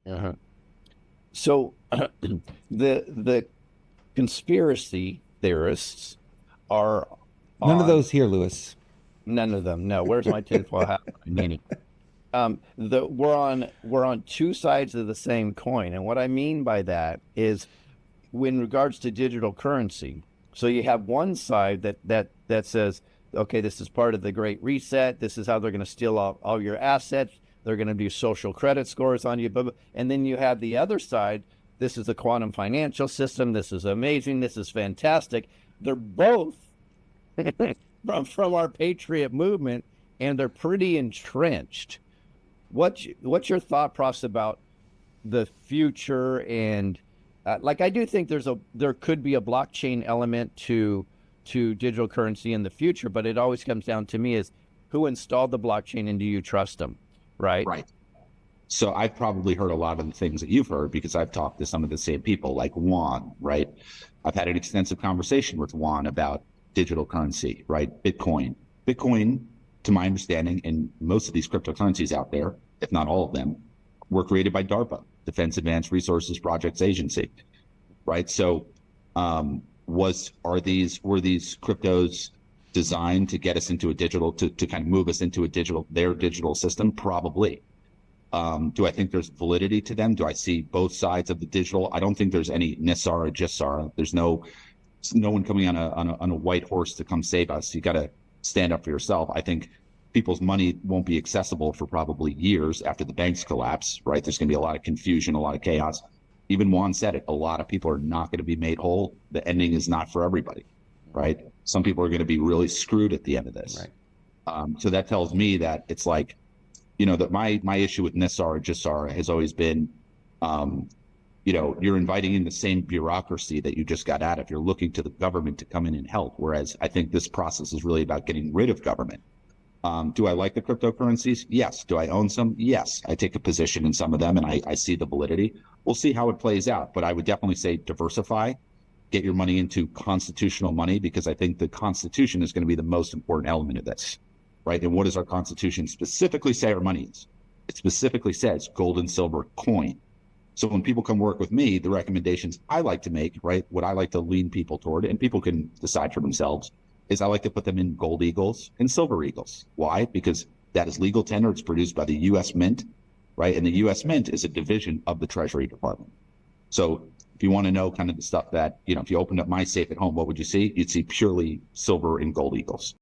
Uh-huh. So the conspiracy theorists are None of on those here, Lewis. none of them. No, where's my tinfoil hat? Meaning, we're on two sides of the same coin, and what I mean by that is, in regards to digital currency. So you have one side that says, okay, this is part of the Great Reset. This is how they're going to steal all your assets. They're going to do social credit scores on you. And then you have the other side. This is the quantum financial system. This is amazing. This is fantastic. They're both from our patriot movement, and they're pretty entrenched. What's your thought process about the future? And like, I do think there could be a blockchain element to digital currency in the future, but it always comes down to me is who installed the blockchain and do you trust them, right? Right. So I've probably heard a lot of the things that you've heard because I've talked to some of the same people like Juan, right? I've had an extensive conversation with Juan about digital currency, right? Bitcoin, to my understanding, and most of these cryptocurrencies out there, if not all of them, were created by DARPA, Defense Advanced Resources Projects Agency, right? So were these cryptos designed to get us into a digital, to kind of move us into their digital system? Probably. Do I think there's validity to them? Do I see both sides of the digital? I don't think there's any NESARA, GISARA. There's no one coming on a white horse to come save us. You got to stand up for yourself. I think people's money won't be accessible for probably years after the banks collapse, right? There's going to be a lot of confusion, a lot of chaos. Even Juan said it, a lot of people are not going to be made whole. The ending is not for everybody, right? Some people are going to be really screwed at the end of this. Right. So that tells me that it's like, that my issue with NESARA, GISARA has always been, you're inviting in the same bureaucracy that you just got out of. You're looking to the government to come in and help. Whereas I think this process is really about getting rid of government. Do I like the cryptocurrencies? Yes. Do I own some? Yes. I take a position in some of them and I see the validity. We'll see how it plays out. But I would definitely say diversify, get your money into constitutional money, because I think the Constitution is going to be the most important element of this, right? And what does our Constitution specifically say our money is? It specifically says gold and silver coin. So when people come work with me, the recommendations I like to make, right, what I like to lean people toward, and people can decide for themselves, is I like to put them in gold eagles and silver eagles. Why? Because that is legal tender. It's produced by the U.S. Mint, right? And the U.S. Mint is a division of the Treasury Department. So if you want to know kind of the stuff that, if you opened up my safe at home, what would you see? You'd see purely silver and gold eagles.